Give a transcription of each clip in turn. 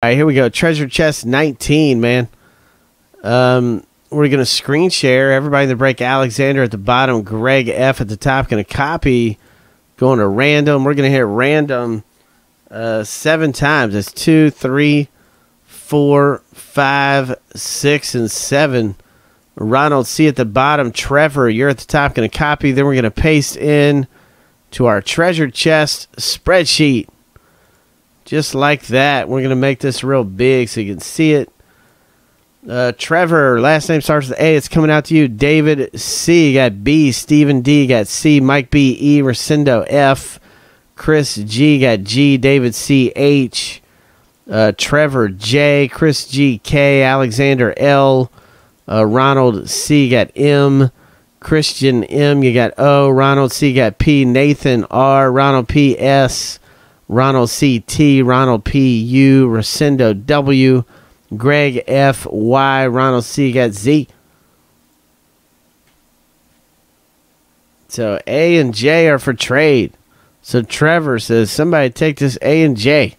All right, here we go. Treasure chest 19, man. We're going to screen share. Everybody in the break. Alexander at the bottom. Greg F at the top. Going to copy. Going to random. We're going to hit random 7 times. That's 2, 3, 4, 5, 6, and 7. Ronald C at the bottom. Trevor, you're at the top. Going to copy. Then we're going to paste in to our treasure chest spreadsheet. Just like that. We're going to make this real big so you can see it. Trevor, last name starts with A. It's coming out to you. David C. You got B. Stephen D. You got C. Mike B. E. Rosendo F. Chris G. You got G. David C. H. Trevor J. Chris G. K. Alexander L. Ronald C. You got M. Christian M. You got O. Ronald C. You got P. Nathan R. Ronald P. S. Ronald C. T. Ronald P. U. Rosendo W. Greg F. Y. Ronald C. Got Z. So A and J are for trade. So Trevor says, somebody take this A and J.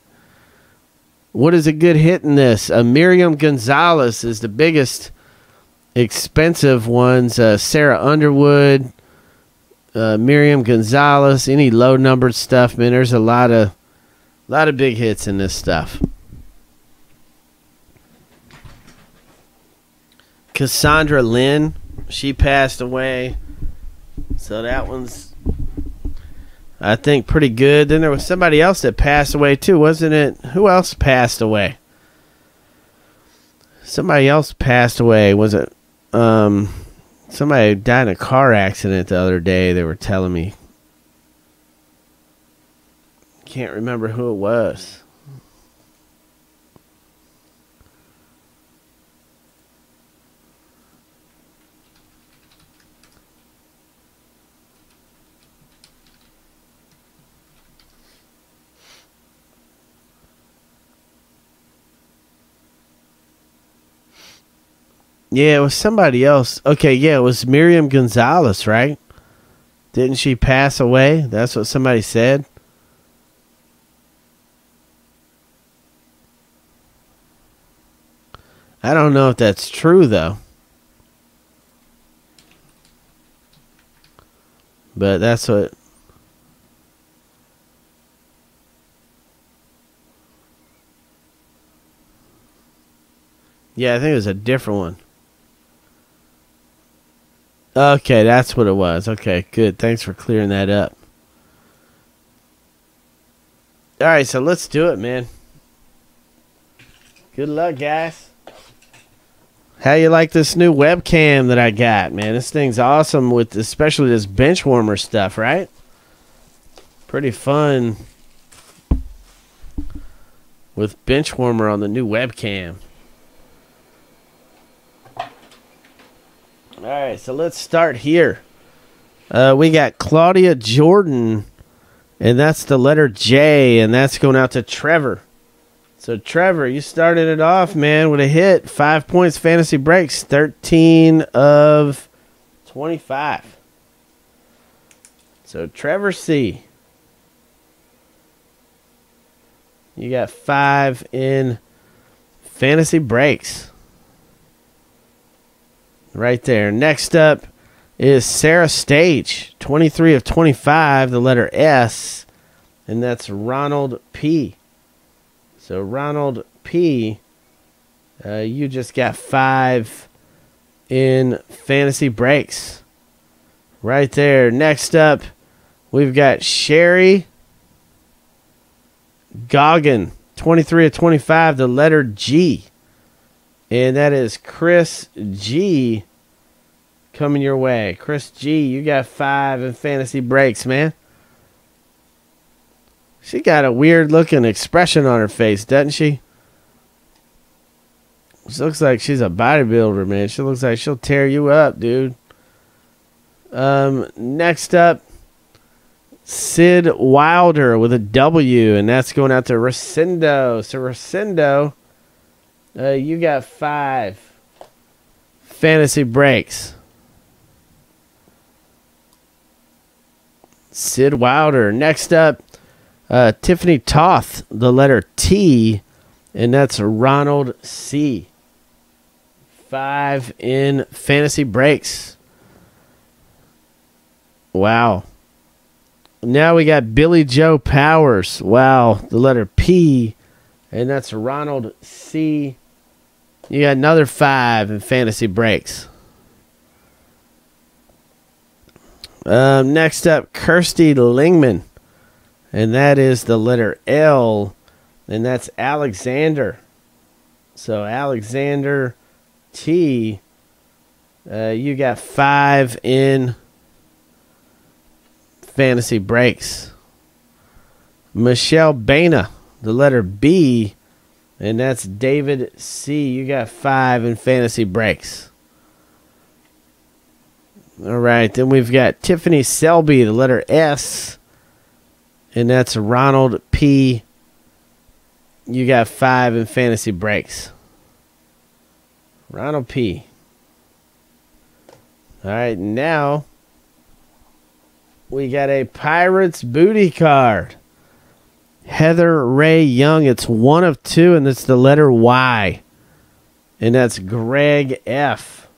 What is a good hit in this? Miriam Gonzalez is the biggest expensive ones. Sarah Underwood, Miriam Gonzalez, any low numbered stuff, man. There's a lot of big hits in this stuff. Cassandra Lynn, she passed away. So that one's, I think, pretty good. Then there was somebody else that passed away too, wasn't it? Who else passed away? Somebody else passed away. Was it somebody died in a car accident the other day, they were telling me. Can't remember who it was. Yeah, it was somebody else. Okay, yeah, it was Miriam Gonzalez, right? Didn't she pass away? That's what somebody said. I don't know if that's true, though. But that's what... Yeah, I think it was a different one. Okay, that's what it was. Okay, good. Thanks for clearing that up. All right, so let's do it, man. Good luck, guys. How you like this new webcam that I got, man? This thing's awesome, with especially this Benchwarmer stuff, right? Pretty fun with Benchwarmer on the new webcam. All right, so let's start here. We got Claudia Jordan, and that's the letter J, and that's going out to Trevor. So, Trevor, you started it off, man, with a hit. 5 points, fantasy breaks, 13 of 25. So, Trevor C. You got 5 in fantasy breaks. Right there. Next up is Sarah Stage, 23 of 25, the letter S, and that's Ronald P. So Ronald P, you just got 5 in fantasy breaks. Right there. Next up, we've got Sherry Goggin, 23 of 25, the letter G. And that is Chris G coming your way. Chris G, you got 5 in fantasy breaks, man. She got a weird looking expression on her face, doesn't she? She looks like she's a bodybuilder, man. She looks like she'll tear you up, dude. Next up, Sid Wilder with a W, and that's going out to Rosendo. So Rosendo, you got 5 fantasy breaks. Sid Wilder. Next up, Tiffany Toth, the letter T, and that's Ronald C. 5 in fantasy breaks. Wow. Now we got Billy Joe Powers. Wow, the letter P, and that's Ronald C. You got another 5 in fantasy breaks. Next up, Kirsty Lingman, and that is the letter L, and that's Alexander. So Alexander T, you got 5 in fantasy breaks. Michelle Baina, the letter B, and that's David C. You got 5 in fantasy breaks. All right, then we've got Tiffany Selby, the letter S, and that's Ronald P. You got 5 in fantasy breaks. Ronald P. All right, now we got a Pirates booty card. Heather Ray Young. It's 1 of 2, and it's the letter Y. And that's Greg F.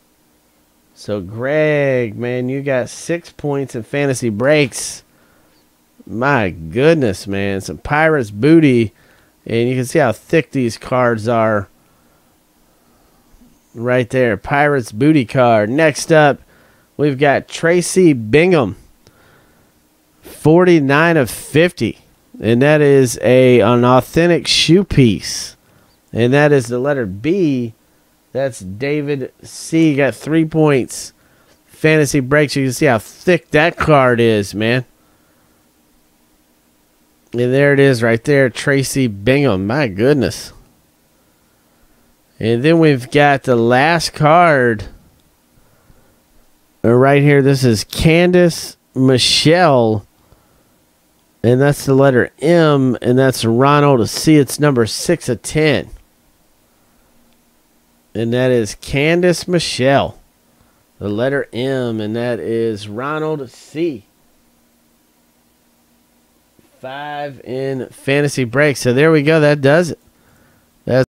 So, Greg, man, you got 6 points in fantasy breaks. My goodness, man. Some Pirates booty. And you can see how thick these cards are. Right there. Pirates booty card. Next up, we've got Tracy Bingham. 49 of 50. And that is an authentic shoe piece. And that is the letter B. That's David C. You got 3 points. Fantasy breaks. You can see how thick that card is, man. And there it is right there. Tracy Bingham. My goodness. And then we've got the last card. Right here. This is Candace Michelle. And that's the letter M. And that's Ronald C. It's number 6 of 10. And that is Candace Michelle. The letter M. And that is Ronald C. 5 in fantasy breaks. So there we go. That does it.